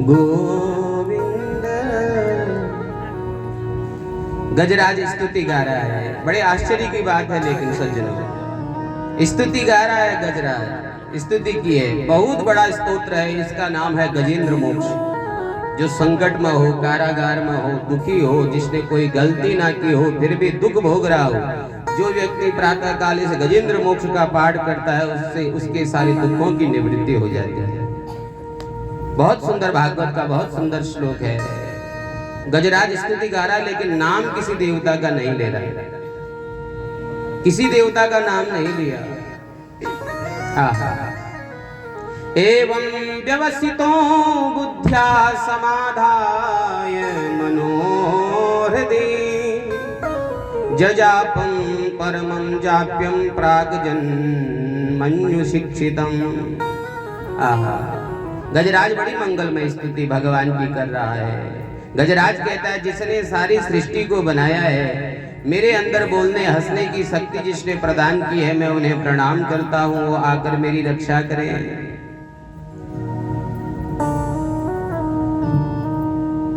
गोविंद। गजराज स्तुति गा रहा है, बड़े आश्चर्य की बात है। लेकिन सज्जनों, स्तुति गा रहा है गजराज, स्तुति की है। बहुत बड़ा स्तोत्र है, इसका नाम है गजेंद्र मोक्ष। जो संकट में हो, कारागार में हो, दुखी हो, जिसने कोई गलती ना की हो फिर भी दुख भोग रहा हो, जो व्यक्ति प्रातः काल इस गजेंद्र मोक्ष का पाठ करता है, उससे उसके सारे दुखों की निवृत्ति हो जाती है। बहुत सुंदर भागवत का बहुत सुंदर श्लोक है। गजराज स्तुति गा रहा है, लेकिन नाम किसी देवता का नहीं ले रहा है, किसी देवता का नाम नहीं लिया। एवं व्यवसितो बुद्ध्या समाधाय मनोहृदि जजापं परमं जाप्यं प्राग्जन्मन्यु शिक्षितम्। आहा, गजराज बड़ी मंगलमय स्तुति भगवान की कर रहा है। गजराज कहता है, जिसने सारी सृष्टि को बनाया है, मेरे अंदर बोलने हंसने की शक्ति जिसने प्रदान की है, मैं उन्हें प्रणाम करता हूँ, वो आकर मेरी रक्षा करें।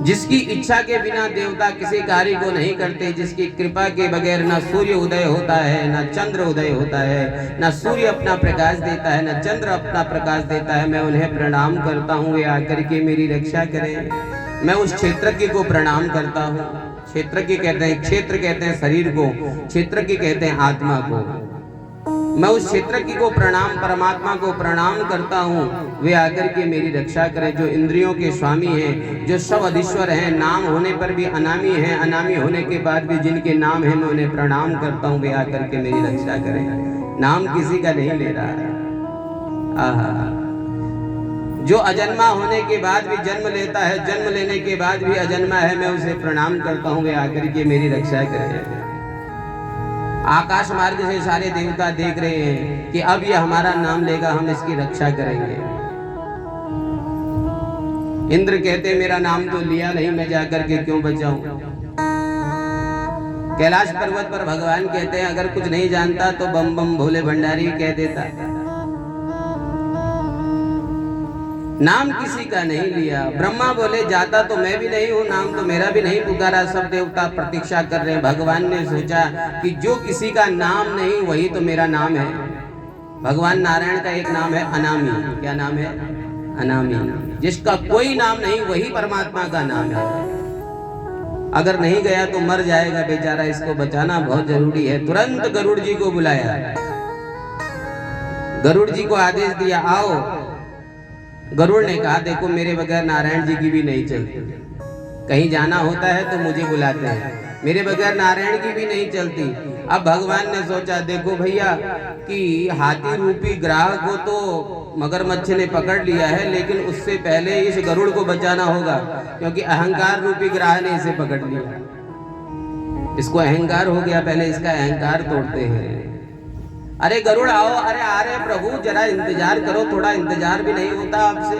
जिसकी इच्छा के बिना देवता किसी कार्य को नहीं करते, जिसकी कृपा के बगैर ना सूर्य उदय होता है, ना चंद्र उदय होता है, ना सूर्य अपना प्रकाश देता है, ना चंद्र अपना प्रकाश देता है, मैं उन्हें प्रणाम करता हूँ, वे आकर के मेरी रक्षा करें। मैं उस क्षेत्रज्ञ को प्रणाम करता हूँ। क्षेत्रज्ञ कहते हैं, क्षेत्र कहते हैं शरीर को, क्षेत्रज्ञ कहते हैं आत्मा को। मैं उस क्षेत्रज्ञ को प्रणाम, परमात्मा को प्रणाम करता हूँ, वे आकर के मेरी रक्षा करें। जो इंद्रियों के स्वामी हैं, जो सब अधीश्वर हैं, नाम होने पर भी अनामी हैं, अनामी होने के बाद भी जिनके नाम हैं, मैं उन्हें प्रणाम करता हूँ, वे आकर के मेरी रक्षा करें। नाम किसी का नहीं ले रहा है। आहा, जो अजन्मा होने के बाद भी जन्म लेता है, जन्म लेने के बाद भी अजन्मा है, मैं उसे प्रणाम करता हूँ, वे आकर के मेरी रक्षा करें। आकाश मार्ग से सारे देवता देख रहे हैं कि अब ये हमारा नाम लेगा, हम इसकी रक्षा करेंगे। इंद्र कहते, मेरा नाम तो लिया नहीं, मैं जाकर के क्यों बचाऊं। कैलाश पर्वत पर भगवान कहते हैं, अगर कुछ नहीं जानता तो बम बम भोले भंडारी कह देता। नाम किसी का नहीं लिया। ब्रह्मा बोले, जाता तो मैं भी नहीं हूँ, नाम तो मेरा भी नहीं पुकारा। सब देवता प्रतीक्षा कर रहे हैं। भगवान ने सोचा कि जो किसी का नाम नहीं, वही तो मेरा नाम है। भगवान नारायण का एक नाम है अनामी। क्या नाम है? अनामी। जिसका कोई नाम नहीं, वही परमात्मा का नाम है। अगर नहीं गया तो मर जाएगा बेचारा, इसको बचाना बहुत जरूरी है। तुरंत गरुड़ जी को बुलाया, गरुड़ जी को आदेश दिया, आओ। गरुड़ ने कहा, देखो मेरे बगैर नारायण जी की भी नहीं चलती। कहीं जाना होता है तो मुझे बुलाते हैं, मेरे बगैर नारायण की भी नहीं चलती। अब भगवान ने सोचा, देखो भैया कि हाथी रूपी ग्राह को तो मगरमच्छ ने पकड़ लिया है, लेकिन उससे पहले इस गरुड़ को बचाना होगा, क्योंकि अहंकार रूपी ग्राह ने इसे पकड़ लिया। इसको अहंकार हो गया, पहले इसका अहंकार तोड़ते हैं। अरे गरुड़ आओ। अरे आ रहे प्रभु, जरा इंतजार करो, थोड़ा इंतजार भी नहीं होता आपसे,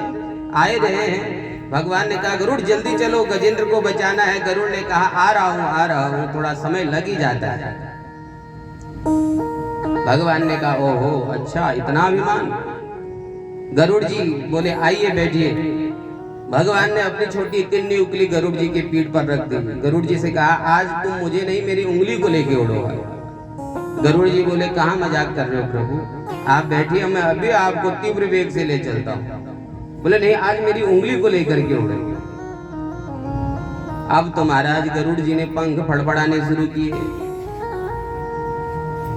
आए रहे हैं। भगवान ने कहा, गरुड़ जल्दी चलो, गजेंद्र को बचाना है। गरुड़ ने कहा, आ रहा हूँ, थोड़ा समय लग ही जाता है। भगवान ने कहा, ओहो अच्छा, इतना अभिमान। गरुड़ जी बोले, आइए बैठिए। भगवान ने अपनी छोटी तिन्नी उंगली गरुड़ जी की पीठ पर रख दी। गरुड़ जी से कहा, आज तुम मुझे नहीं, मेरी उंगली को लेके उड़ोगे। गरुड़ जी बोले, कहाँ मजाक कर रहे हो प्रभु, आप बैठिए, मैं अभी आपको तीव्र वेग से ले चलता हूँ। बोले, नहीं, आज मेरी उंगली को लेकर के उड़ेंगे। अब तो महाराज गरुड़ जी ने पंख फड़फड़ाने शुरू किए।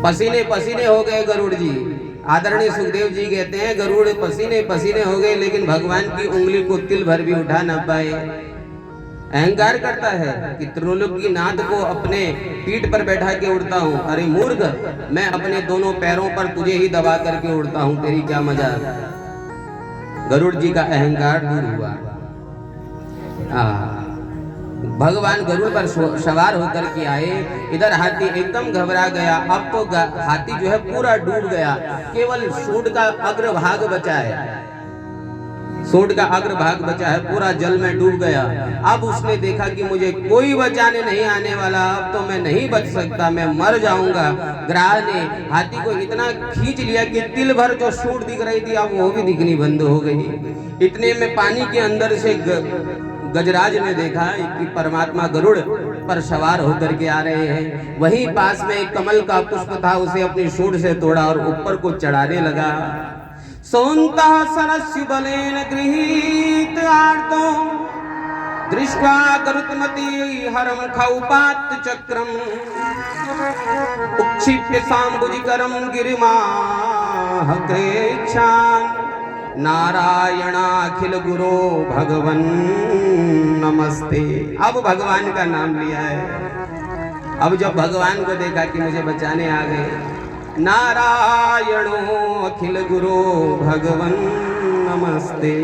पसीने पसीने हो गए गरुड़ जी। आदरणीय सुखदेव जी कहते हैं, गरुड़ पसीने पसीने हो गए, लेकिन भगवान की उंगली को तिल भर भी उठा ना पाए। अहंकार करता है कि त्रिलोकीनाथ को अपने पीठ पर बैठा के उड़ता हूँ। अरे मूर्ख, मैं अपने दोनों पैरों पर तुझे ही दबा करके उड़ता हूँ, तेरी क्या मजाक। गरुड़ जी का अहंकार दूर हुआ। भगवान गरुड़ पर सवार होकर के आए। इधर हाथी एकदम घबरा गया। अब तो हाथी जो है पूरा डूब गया, केवल सूंड का अग्रभाग बचा है। सूंड का अग्रभाग बचा है, पूरा जल में डूब गया। अब उसने देखा कि मुझे कोई बचाने नहीं आने वाला, अब तो मैं नहीं बच सकता, मैं मर जाऊंगा। ग्राह ने हाथी को इतना खींच लिया कि तिल भर जो सूंड दिख रही थी, अब वो भी दिखनी बंद हो गई। इतने में पानी के अंदर से गजराज ने देखा कि परमात्मा गरुड़ पर सवार होकर के आ रहे हैं। वहीं पास में एक कमल का पुष्प था, उसे अपनी सूंड से तोड़ा और ऊपर को चढ़ाने लगा। सोन्तः सरस्यु बलेन गृहीत आर्तो दृष्ट्वा गरुत्मती हरम खौपात चक्रम उक्षिप्य सांबुजिकरम गिरिमाह क्रेक्षान् नारायणाखिल गुरो भगवन नमस्ते। अब भगवान का नाम लिया है। अब जब भगवान को देखा कि मुझे बचाने आ गए, नारायणो अखिल गुरो भगवन नमस्ते।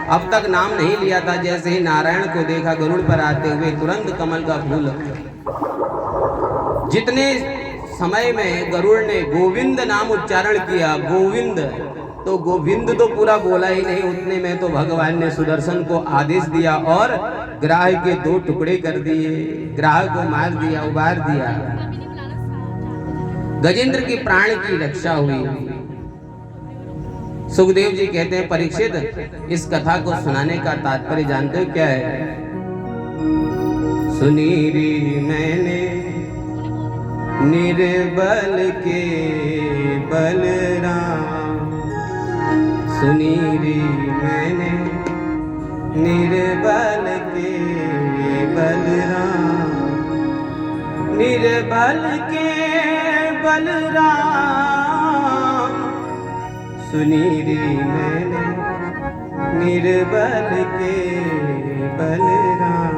अब तक नाम नहीं लिया था, जैसे ही नारायण को देखा गरुड़ पर आते हुए तुरंत कमल का फूल। जितने समय में गरुड़ ने गोविंद नाम उच्चारण किया, गोविंद, तो गोविंद तो पूरा बोला ही नहीं, उतने में तो भगवान ने सुदर्शन को आदेश दिया और ग्राह के 2 टुकड़े कर दिए, ग्राह को मार दिया, उबार दिया। गजेंद्र के प्राण की रक्षा हुई। सुखदेव जी कहते हैं, परीक्षित इस कथा को सुनाने का तात्पर्य जानते हो क्या है? सुनी री मैंने निर्बल के बलराम, सुनी री मैंने निर्बल के बलराम, निर्बल के बलराम, सुनी री मैंने निर्बल के बलराम।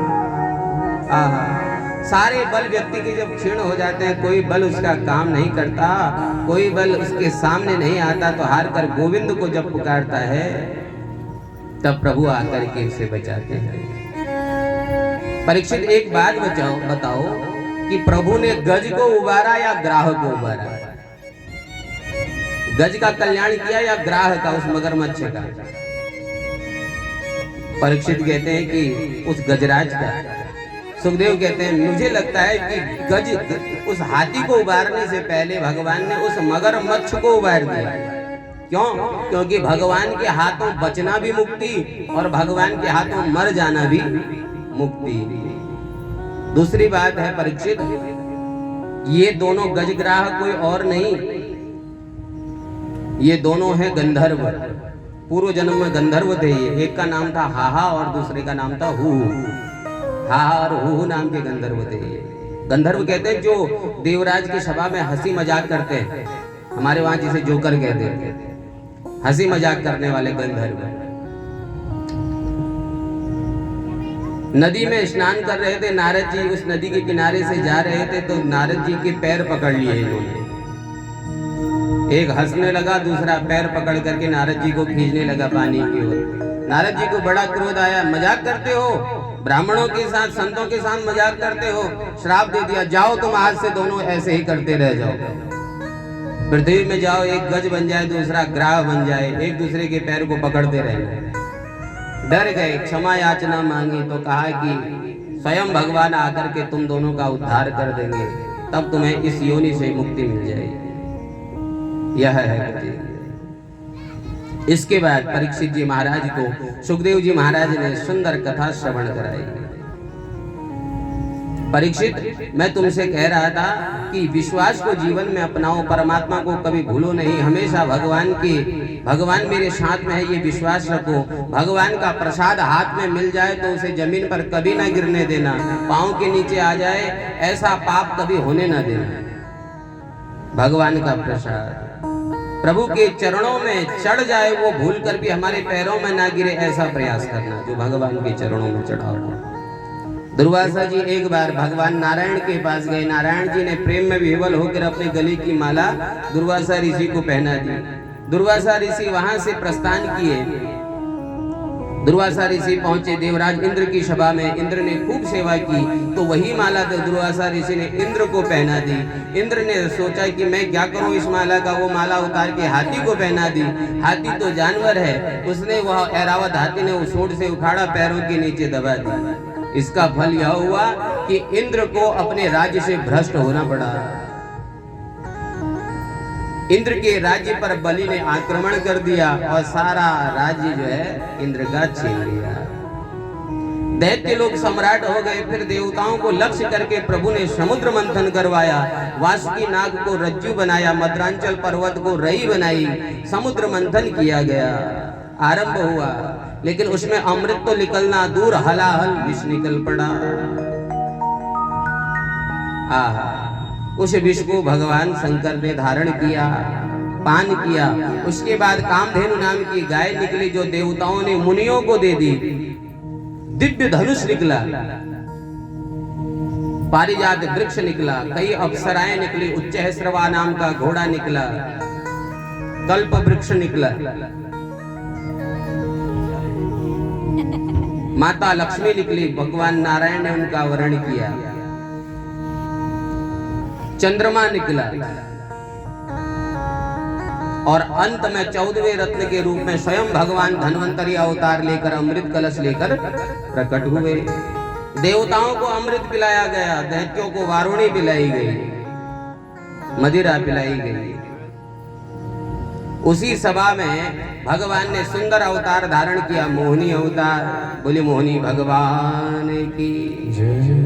आहा, सारे बल व्यक्ति के जब क्षीण हो जाते हैं, कोई बल उसका काम नहीं करता, कोई बल उसके सामने नहीं आता, तो हार कर गोविंद को जब पुकारता है तब प्रभु आकर के उसे बचाते हैं। परीक्षित एक बात बताओ कि प्रभु ने गज को उबारा या ग्राह को उबारा? गज का कल्याण किया या ग्राह का, उस मगरमच्छ का? परीक्षित कहते हैं कि उस गजराज का। सुखदेव कहते हैं, मुझे लगता है कि गज उस हाथी को उबारने से पहले भगवान ने उस मगरमच्छ को उबार दिया। क्यों? क्योंकि भगवान के हाथों बचना भी मुक्ति और भगवान के हाथों मर जाना भी मुक्ति। दूसरी बात है परीक्षित, ये दोनों गजग्राह कोई और नहीं, ये दोनों हैं गंधर्व। पूर्व जन्म में गंधर्व थे ये। एक का नाम था हाहा और दूसरे का नाम था हु। हाहा और हु नाम के गंधर्व थे ये। गंधर्व कहते हैं जो देवराज की सभा में हंसी मजाक करते हैं, हमारे वहां जिसे जोकर कहते हैं, हंसी मजाक करने वाले गंधर्व। नदी में स्नान कर रहे थे नारद जी, उस नदी के किनारे से जा रहे थे तो नारद जी के पैर पकड़ लिए इन्होंने। एक हंसने लगा, दूसरा पैर पकड़ करके नारद जी को खींचने लगा पानी की ओर। नारद जी को बड़ा क्रोध आया, मजाक करते हो, ब्राह्मणों के साथ संतों के साथ मजाक करते हो, श्राप दे दिया, जाओ तुम आज से दोनों ऐसे ही करते रह जाओ। पृथ्वी में जाओ, एक गज बन जाए दूसरा ग्राह बन जाए, एक दूसरे के पैर को पकड़ते रहे। डर गए, क्षमा याचना मांगी तो कहा कि स्वयं भगवान आकर के तुम दोनों का उद्धार कर देंगे, तब तुम्हें इस योनि से मुक्ति मिल जाएगी। यह है। इसके बाद परीक्षित जी महाराज को सुखदेव जी महाराज ने सुंदर कथा श्रवण कराई। परीक्षित, मैं तुमसे कह रहा था कि विश्वास को जीवन में अपनाओ, परमात्मा को कभी भूलो नहीं, हमेशा भगवान मेरे साथ में है ये विश्वास रखो। भगवान का प्रसाद हाथ में मिल जाए तो उसे जमीन पर कभी ना गिरने देना, पांव के नीचे आ जाए ऐसा पाप कभी होने ना देना। भगवान का प्रसाद प्रभु के चरणों में चढ़ जाए, वो भूल कर भी हमारे पैरों में ना गिरे, ऐसा प्रयास करना जो भगवान के चरणों में चढ़ा हुआ। दुर्वासा जी एक बार भगवान नारायण के पास गए, नारायण जी ने प्रेम में विह्वल होकर अपने गले की माला दुर्वासा ऋषि को पहना दी। दुर्वासा ऋषि वहां से प्रस्थान किए। दुर्वासा ऋषि पहुंचे देवराज इंद्र की सभा में, इंद्र ने खूब सेवा की तो वही माला दुर्वासा ऋषि ने इंद्र को पहना दी। इंद्र ने सोचा कि मैं क्या करूं इस माला का, वो माला उतार के हाथी को पहना दी। हाथी तो जानवर है, उसने वह ऐरावत हाथी ने उस सूंड से उखाड़ा, पैरों के नीचे दबा दी। इसका फल यह हुआ कि इंद्र को अपने राज्य से भ्रष्ट होना पड़ा। इंद्र के राज्य पर बलि ने आक्रमण कर दिया और सारा राज्य जो है इंद्र का छीन लिया। दैत्य लोग सम्राट हो गए। फिर देवताओं को लक्ष्य करके प्रभु ने समुद्र मंथन करवाया, वासुकी नाग को रज्जु बनाया, मद्रांचल पर्वत को रई बनाई, समुद्र मंथन किया गया, आरंभ हुआ। लेकिन उसमें अमृत तो निकलना दूर, हलाहल विष निकल पड़ा। आहा, उस विष को भगवान शंकर ने धारण किया, पान किया। उसके बाद कामधेनु नाम की गाय निकली जो देवताओं ने मुनियों को दे दी। दिव्य धनुष निकला, पारिजात वृक्ष निकला, कई अप्सराएं निकली, उच्चैःश्रवा नाम का घोड़ा निकला, कल्प वृक्ष निकला, माता लक्ष्मी निकली, भगवान नारायण ने उनका वर्ण किया, चंद्रमा निकला और अंत में 14वें रत्न के रूप में स्वयं भगवान धन्वंतरी अवतार लेकर अमृत कलश लेकर प्रकट हुए। देवताओं को अमृत पिलाया गया, दैत्यों को वारुणी पिलाई गई, मदिरा पिलाई गई। उसी सभा में भगवान ने सुंदर अवतार धारण किया, मोहिनी अवतार। बोले मोहिनी भगवान की जय।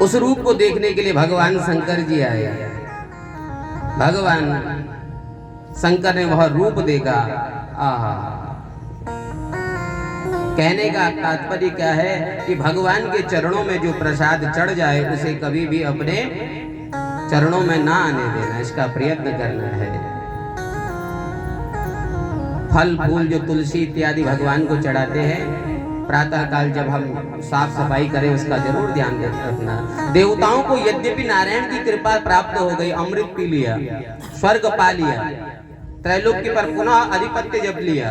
उस रूप को देखने के लिए भगवान शंकर जी आए। भगवान शंकर ने वह रूप देखा। आहा, कहने का तात्पर्य क्या है कि भगवान के चरणों में जो प्रसाद चढ़ जाए उसे कभी भी अपने चरणों में ना आने देना, इसका प्रयत्न करना है। फल फूल जो तुलसी इत्यादि भगवान को चढ़ाते हैं, प्रातः काल जब हम साफ सफाई करें उसका जरूर ध्यान रखना। देवताओं को यद्यपि नारायण की कृपा प्राप्त हो गई, अमृत पी लिया, स्वर्ग पा लिया, त्रैलोक्य पर पुनः अधिपत्य जप लिया,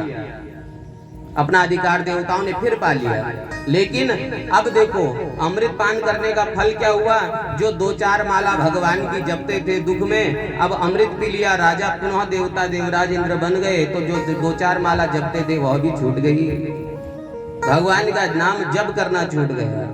अपना अधिकार देवताओं ने फिर पा लिया। लेकिन अब देखो अमृत पान करने का फल क्या हुआ। जो 2-4 माला भगवान की जपते थे दुख में, अब अमृत पी लिया, राजा पुनः देवता देवराज इंद्र बन गए, तो जो 2-4 माला जपते थे वह भी छूट गई। भगवान का नाम जप करना छूट गया।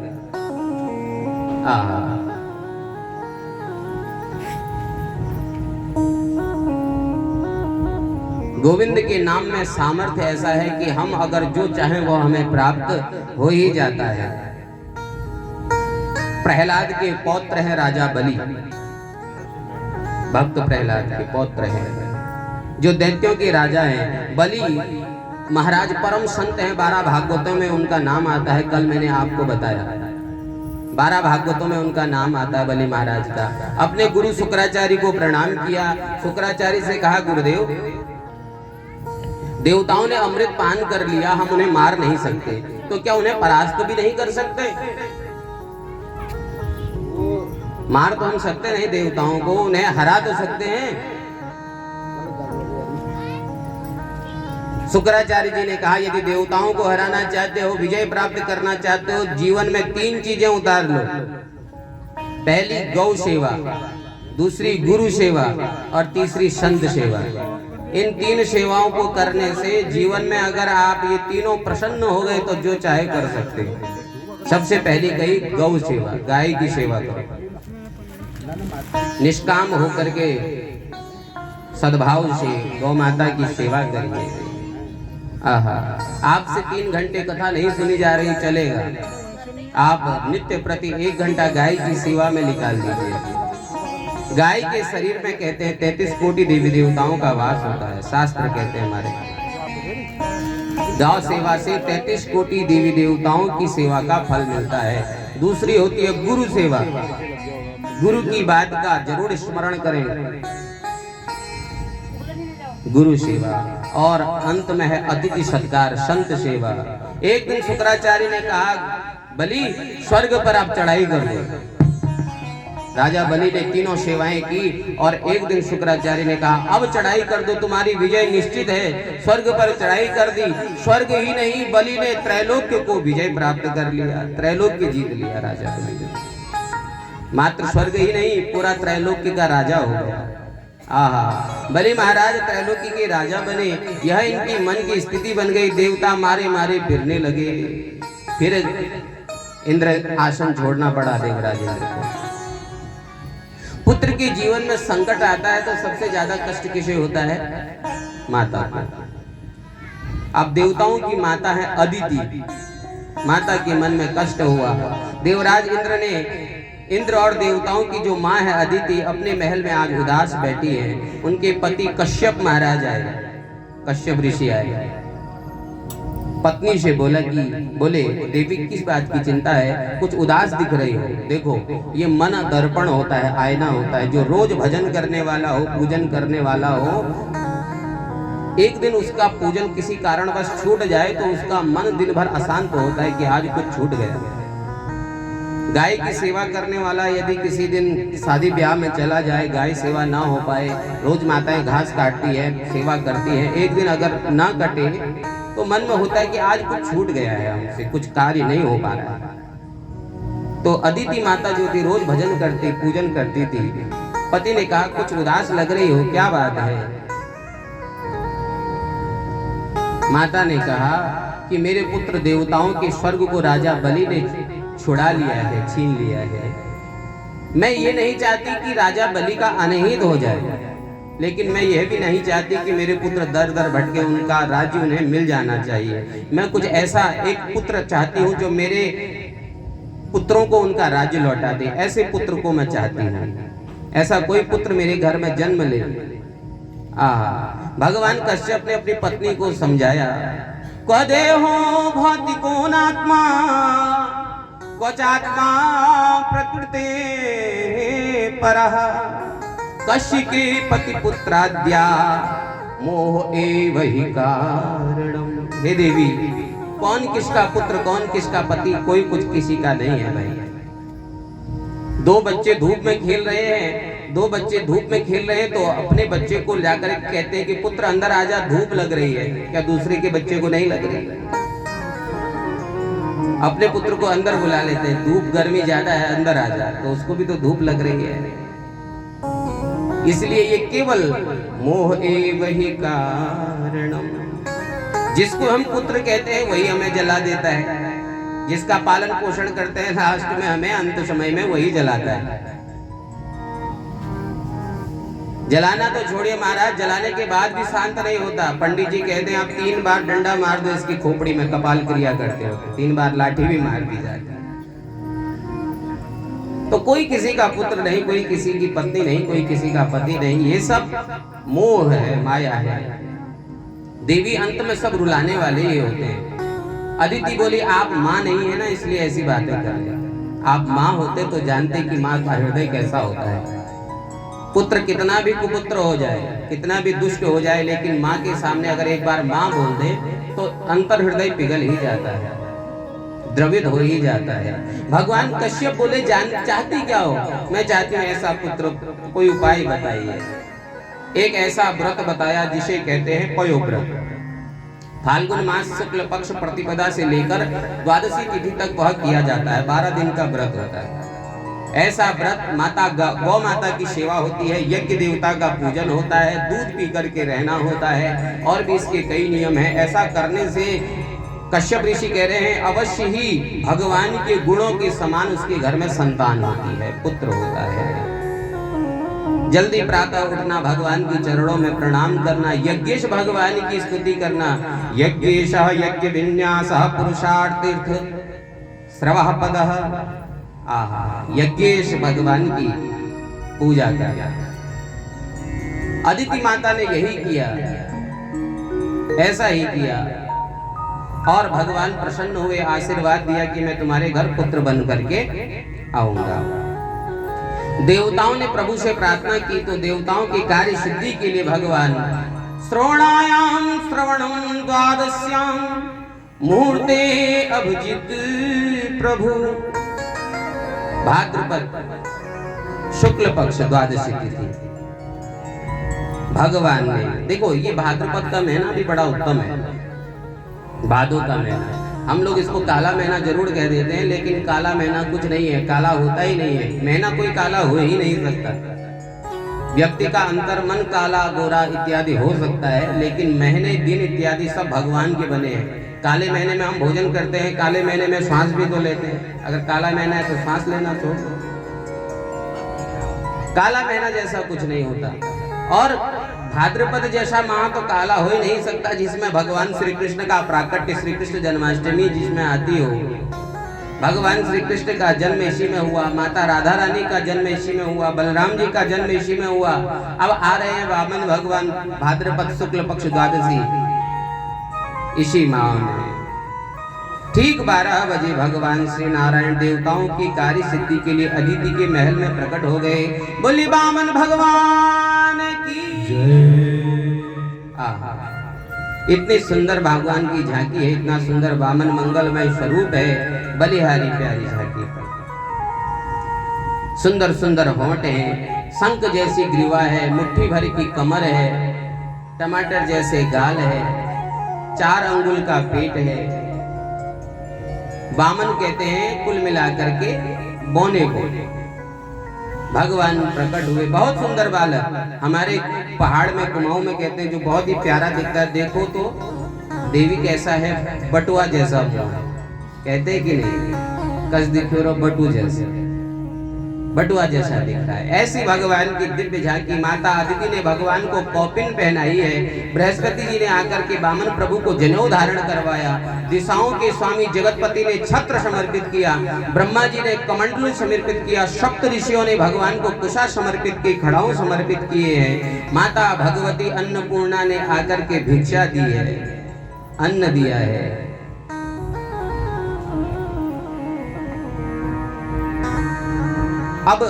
गोविंद के नाम में सामर्थ्य ऐसा है कि हम अगर जो चाहें वो हमें प्राप्त हो ही जाता है। प्रहलाद के पौत्र है राजा बलि, भक्त प्रहलाद के पौत्र है, जो दैत्यों के राजा हैं। बलि महाराज परम संत हैं, 12 भागवतों में उनका नाम आता है। कल मैंने आपको बताया 12 भागवतों में उनका नाम आता है बलि महाराज का। अपने गुरु शुक्राचार्य को प्रणाम किया। शुक्राचार्य से कहा, गुरुदेव देवताओं ने अमृत पान कर लिया, हम उन्हें मार नहीं सकते, तो क्या उन्हें परास्त भी नहीं कर सकते? मार तो हम सकते नहीं देवताओं को, उन्हें हरा तो सकते हैं। शुक्राचार्य जी ने कहा, यदि देवताओं को हराना चाहते हो, विजय प्राप्त करना चाहते हो, जीवन में 3 चीजें उतार लो। पहली गौ सेवा, दूसरी गुरु सेवा और तीसरी संत सेवा। इन 3 सेवाओं को करने से जीवन में अगर आप ये तीनों प्रसन्न हो गए तो जो चाहे कर सकते हो। सबसे पहली कही गौ सेवा, गाय की सेवा करो, निष्काम होकर के सद्भाव से गौ माता की सेवा करिए। आहा, आपसे 3 घंटे कथा नहीं सुनी जा रही, चलेगा। आप नित्य प्रति 1 घंटा गाय की सेवा में निकाल दीजिए। गाय के शरीर में कहते हैं 33 कोटि देवी देवताओं का वास होता है, शास्त्र कहते हैं हमारे। गौ सेवा से 33 कोटि देवी देवताओं की सेवा का फल मिलता है। दूसरी होती है गुरु सेवा, गुरु की बात का जरूर स्मरण करें, गुरु सेवा। और अंत में है अतिथि सत्कार, संत सेवा। एक दिन शुक्राचार्य ने कहा, बलि स्वर्ग पर आप चढ़ाई कर दो। राजा बलि ने तीनों सेवाएं की और एक दिन शुक्राचार्य ने कहा, अब चढ़ाई कर दो, तुम्हारी विजय निश्चित है। स्वर्ग पर चढ़ाई कर दी। स्वर्ग ही नहीं, बलि ने त्रैलोक्य को विजय प्राप्त कर लिया, त्रैलोक्य जीत लिया राजा बलि ने। मात्र स्वर्ग ही नहीं, पूरा त्रैलोक्य का राजा हो गया। आहा, बलि महाराज त्रैलोक्य के राजा बने। यह इनकी मन की स्थिति बन गई। देवता मारे मारे फिरने लगे। फिर इंद्र आसन छोड़ना पड़ा देवराज इंद्र को। पुत्र के जीवन में संकट आता है तो सबसे ज्यादा कष्ट किसे होता है? माता को। अब देवताओं की माता है अदिति, माता के मन में कष्ट हुआ। देवराज इंद्र और देवताओं की जो माँ है अदिति अपने महल में आज उदास बैठी है। उनके पति कश्यप महाराज आए, कश्यप ऋषि आए, पत्नी से बोले देवी किस बात की चिंता है, कुछ उदास दिख रही हो। देखो ये मन दर्पण होता है, आईना होता है। जो रोज भजन करने वाला हो, पूजन करने वाला हो, एक दिन उसका पूजन किसी कारणवश छूट जाए तो उसका मन दिन भर अशांत होता है कि आज कुछ छूट गया। गाय की सेवा करने वाला यदि किसी दिन शादी ब्याह में चला जाए, गाय सेवा ना हो पाए, रोज माताएं घास काटती है, सेवा करती है, एक दिन अगर ना कटे तो मन में होता है कि आज कुछ छूट गया है, हमसे कुछ कार्य नहीं हो पा रहा है। तो अदिति माता जो थी रोज भजन करती, पूजन करती थी। पति ने कहा कुछ उदास लग रही हो, क्या बात है? माता ने कहा कि मेरे पुत्र देवताओं के स्वर्ग को राजा बलि ने छुड़ा लिया है, छीन लिया है। मैं ये नहीं चाहती कि राजा बलि का अनहित हो जाए, लेकिन मैं यह भी नहीं चाहती कि मेरे पुत्र दर दर भटके, उनका राज्य उन्हें मिल जाना चाहिए। मैं कुछ ऐसा एक पुत्र चाहती हूँ जो मेरे पुत्रों को उनका राज्य लौटा दे। ऐसे पुत्र को मैं चाहती हूँ, ऐसा कोई पुत्र मेरे घर में जन्म ले। भगवान कश्यप ने अपनी पत्नी को समझाया, क्वदे हो भौतिकोनात्मा क्वचात्मा प्रकृते परः कश्यके पति पुत्राद्या मोह एव हि कारणम। हे देवी, कौन किसका पुत्र, कौन किसका पति, कोई कुछ किसी का नहीं है भाई। दो बच्चे धूप में खेल रहे हैं, दो बच्चे धूप में खेल रहे हैं तो अपने बच्चे को जाकर कहते हैं कि पुत्र अंदर आजा, धूप लग रही है। क्या दूसरे के बच्चे को नहीं लग रही? अपने पुत्र को अंदर बुला लेते हैं, धूप गर्मी ज्यादा है, अंदर आजा, तो उसको भी तो धूप लग रही है। इसलिए ये केवल मोह एव हि कारणम। जिसको हम पुत्र कहते हैं वही हमें जला देता है, जिसका पालन पोषण करते हैं लास्ट में हमें अंत समय में वही जलाता है। जलाना तो छोड़िए महाराज, जलाने के बाद भी शांत नहीं होता। पंडित जी कहते हैं आप 3 बार डंडा मार दो इसकी खोपड़ी में, कपाल क्रिया करते हो, 3 बार लाठी भी मार दी जाती है। तो कोई किसी का पुत्र नहीं, कोई किसी की पत्नी नहीं, कोई किसी का पति नहीं, ये सब मोह है, माया है। देवी अंत में सब रुलाने वाले ही होते हैं। अदिति बोली आप माँ नहीं है ना, इसलिए ऐसी बातें कर रहे हैं। आप माँ होते तो जानते कि माँ का हृदय कैसा होता है। पुत्र कितना भी कुपुत्र हो जाए, कितना भी दुष्ट हो जाए, लेकिन माँ के सामने अगर एक बार माँ बोल दे तो अंतर हृदय पिघल ही जाता है, द्रवित हो ही जाता है। भगवान कश्यप बोले चाहती क्या हो? मैं चाहती हूँ ऐसा पुत्र, कोई उपाय बताइए। एक ऐसा व्रत बताया जिसे कहते हैं पयोव्रत। फाल्गुन मास शुक्ल पक्ष प्रतिपदा से लेकर द्वादशी तिथि तक वह किया जाता है, 12 दिन का व्रत होता है। ऐसा व्रत माता गौ माता की सेवा होती है, यज्ञ देवता का पूजन होता है, दूध पी करके रहना होता है, और भी इसके कई नियम हैं। ऐसा करने से कश्यप ऋषि कह रहे हैं अवश्य ही भगवान के गुणों के समान उसके घर में संतान होती है, पुत्र होता है। जल्दी प्रातः उठना, भगवान के चरणों में प्रणाम करना, यज्ञेश भगवान की स्तुति करना। यज्ञेशः यज्ञ विन्यासः पुरुषार्थ तीर्थ श्रवः पदः। यज्ञेश भगवान की पूजा किया। अदिति माता ने यही किया, ऐसा ही किया, और भगवान प्रसन्न हुए, आशीर्वाद दिया कि मैं तुम्हारे घर पुत्र बन करके आऊंगा। देवताओं ने प्रभु से प्रार्थना की तो देवताओं के कार्य सिद्धि के लिए भगवान श्रवणायाम श्रवणम द्वादश्याम मुहूर्ते अभिजित प्रभु। भाद्रपद शुक्ल पक्ष द्वादशी तिथि भगवान ने, देखो ये भाद्रपद का महीना भी बड़ा उत्तम है, भादों का महीना। हम लोग इसको काला महीना जरूर कह देते हैं, लेकिन काला महीना कुछ नहीं है, काला होता ही नहीं है। महीना कोई काला हो ही नहीं सकता। व्यक्ति का अंतर मन काला गोरा इत्यादि हो सकता है, लेकिन महीने दिन इत्यादि सब भगवान के बने हैं। काले महीने में हम भोजन करते हैं, काले महीने में श्वास भी तो लेते हैं। अगर काला महीना है तो श्वास लेना छोड़ दो। काला महीना जैसा कुछ नहीं होता। और भाद्रपद जैसा माह तो काला हो ही नहीं सकता जिसमें भगवान श्री कृष्ण का प्राकट्य, श्री कृष्ण जन्माष्टमी जिसमें आती हो। भगवान श्री कृष्ण का जन्म इसी में हुआ, माता राधा रानी का जन्म इसी में हुआ, बलराम जी का जन्म इसी में हुआ। अब आ रहे हैं वामन भगवान भाद्रपद शुक्ल पक्ष द्वादशी इसी माह में। ठीक 12 बजे भगवान श्री नारायण देवताओं की कार्य सिद्धि के लिए अदिति के महल में प्रकट हो गए। बोली वामन भगवान की जय। आहा, इतनी सुंदर भगवान की झांकी है, इतना सुंदर वामन मंगलमय स्वरूप है, बलिहारी प्यारी झांकी। सुंदर सुंदर होंठ हैं, शंख जैसी ग्रीवा है, मुट्ठी भर की कमर है, टमाटर जैसे गाल है, 4 अंगुल का पेट है। वामन कहते हैं कुल मिलाकर के बौने को। भगवान प्रकट हुए, बहुत सुंदर बालक। हमारे पहाड़ में कुमाऊं में कहते हैं जो बहुत ही प्यारा दिखता है, देखो तो देवी कैसा है, बटुआ जैसा हुआ, कहते हैं कि नहीं, कस दिखे रो बटू जैसे, बटुआ जैसा दिख रहा है। ऐसी भगवान की दिव्य झांकी माता अदिति ने भगवान को कौपिन पहनाई है। बृहस्पति जी ने आकर के वामन प्रभु को जनेऊ धारण करवाया। दिशाओं के स्वामी जगतपति ने छत्र समर्पित किया, ब्रह्मा जी ने कमंडलू समर्पित किया, सप्त ऋषियों ने भगवान को कुशा समर्पित की, खड़ाऊ समर्पित किए हैं। माता भगवती अन्नपूर्णा ने आकर के भिक्षा दी है, अन्न दिया है। अब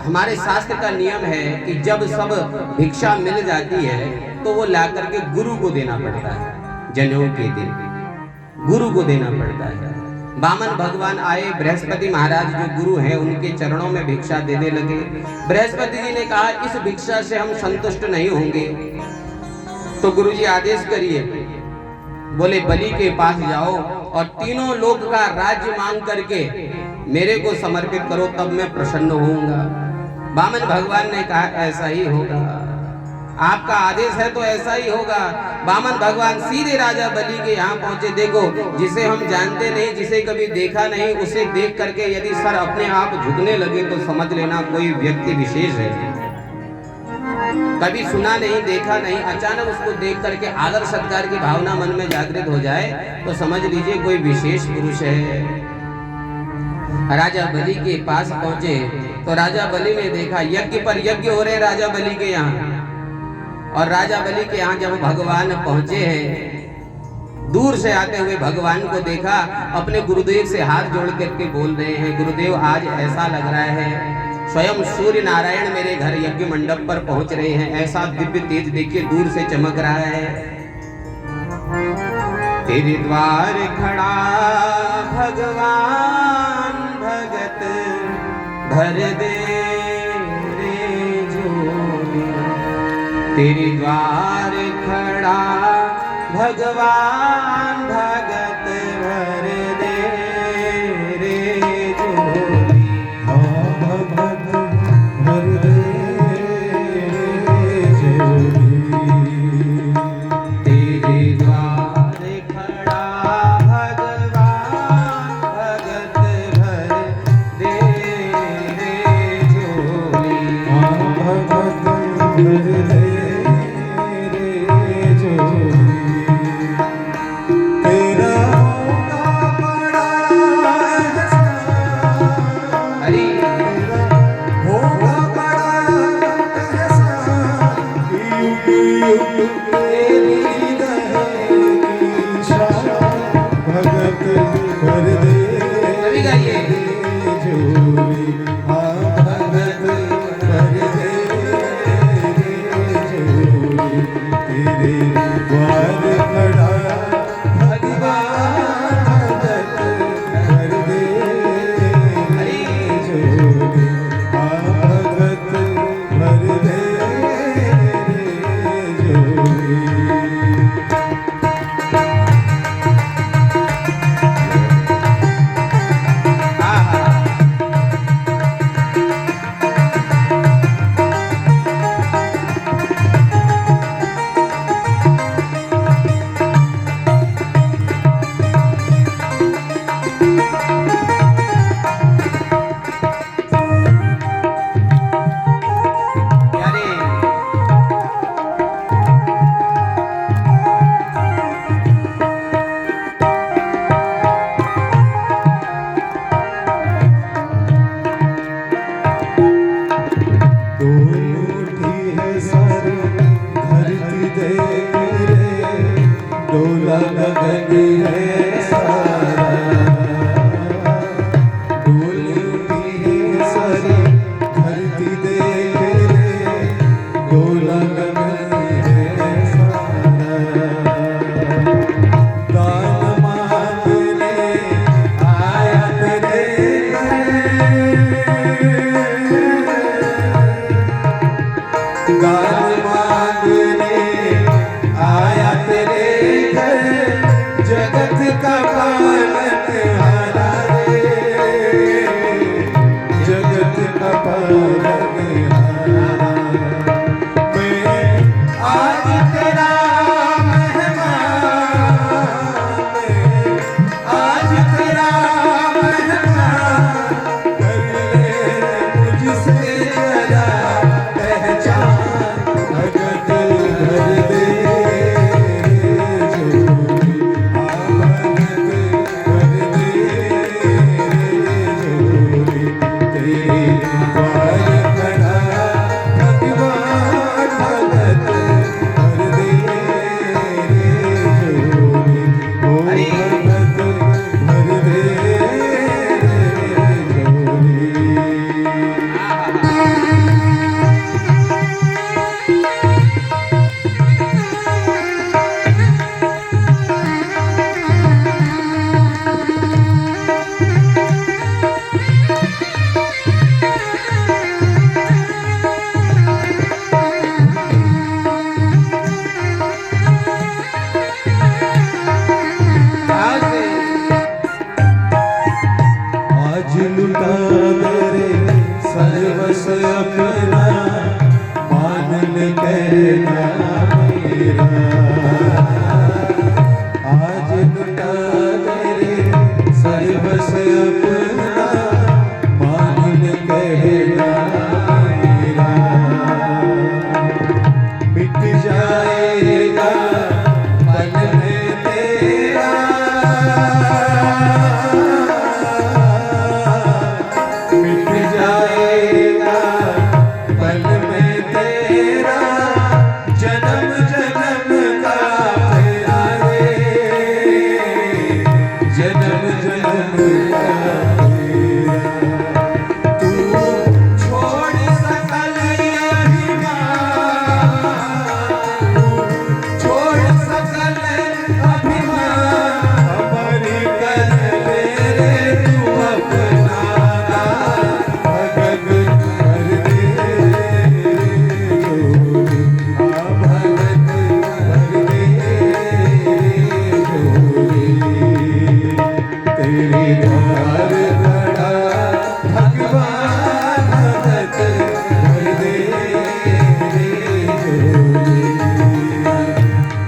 हमारे शास्त्र का नियम है कि जब सब भिक्षा मिल जाती है तो वो ला करके गुरु को देना पड़ता है। जनेऊ के दिन गुरु को देना पड़ता है। वामन भगवान आए, बृहस्पति महाराज जो गुरु हैं उनके चरणों में भिक्षा देने लगे। बृहस्पति जी ने कहा इस भिक्षा से हम संतुष्ट नहीं होंगे, तो गुरु जी आदेश करिए। बोले बलि के पास जाओ और तीनों लोक का राज्य मांग करके मेरे को समर्पित करो, तब मैं प्रसन्न होऊंगा। वामन भगवान ने कहा ऐसा ही होगा, आपका आदेश है तो ऐसा ही होगा। वामन भगवान सीधे राजा बलि के यहाँ पहुंचे। देखो, जिसे हम जानते नहीं, जिसे कभी देखा नहीं, उसे देख करके यदि सर अपने आप झुकने लगे तो समझ लेना कोई व्यक्ति विशेष है। कभी सुना नहीं, देखा नहीं, अचानक उसको देख करके आदर सत्कार की भावना मन में जागृत हो जाए तो समझ लीजिए कोई विशेष पुरुष है। राजा बलि के पास पहुंचे तो राजा बलि ने देखा यज्ञ पर यज्ञ हो रहे राजा बलि के यहाँ। और राजा बलि के यहाँ जब भगवान पहुंचे हैं, दूर से आते हुए भगवान को देखा, अपने गुरुदेव से हाथ जोड़ करके बोल रहे हैं, गुरुदेव आज ऐसा लग रहा है स्वयं सूर्य नारायण मेरे घर यज्ञ मंडप पर पहुंच रहे हैं, ऐसा दिव्य तेज देखिए दूर से चमक रहा है। तेरे द्वार खड़ा भगवान भगत भर दे रे झोली। तेरे द्वार खड़ा भगवान भगत भर दे रे झोली। भगत भर दे रे झोली। तेरे द्वार खड़ा भगवान भगत भर दे रे झोली। भगत भर दे डोला गगन है सारा, डोल उठी है सारी धरती देख रे, डोला गगन है सारा। दान मांगने आया तेरे घर, दान मांगने आया तेरे घर, जगत का पालनहारा रे, जगत का पालनहारा। मैं आज तेरा मेहमान, मैं आज तेरा मेहमान, कर ले मुझसे जरा पहचान, भगत भर दे झोली, भगत भर दे झोली, तेरे द्वार खड़ा भगवान, भगत भर दे झोली, ओ भगत भर दे झोली। आज लुटा मेरे सर्वस अपना, मान ले कहना मेरा। आज लुटा मेरे सर्वस अपना, मान ले कहना मेरा। मिट जाएगा पल में तेरा, मिट जाएगा पल में तेरा, जन्म जन्म का तेरा रे, जन्म जन्म का तेरा। तू छोड़ सकल अभिमान, तू छोड़ सकल अभिमान, हमारी कर ले रे तू अपना, भगत भर दे झोली, भगत भर दे झोली, तेरे द्वार खड़ा भगवान, भगत भर दे झोली।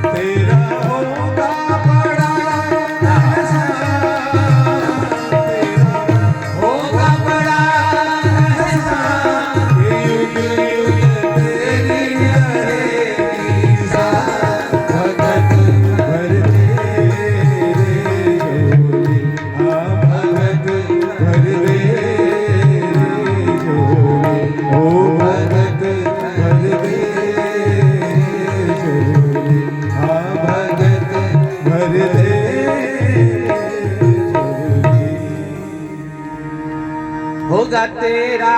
तेरा होगा बड़ा एहसान, तेरा होगा बड़ा एहसान, युग युग तेरी रहेगी शान, भगत भर दे झोली, भगत भर दे झोली, ओ भगत भर दे झोली, भगत भर दे झोली। होगा तेरा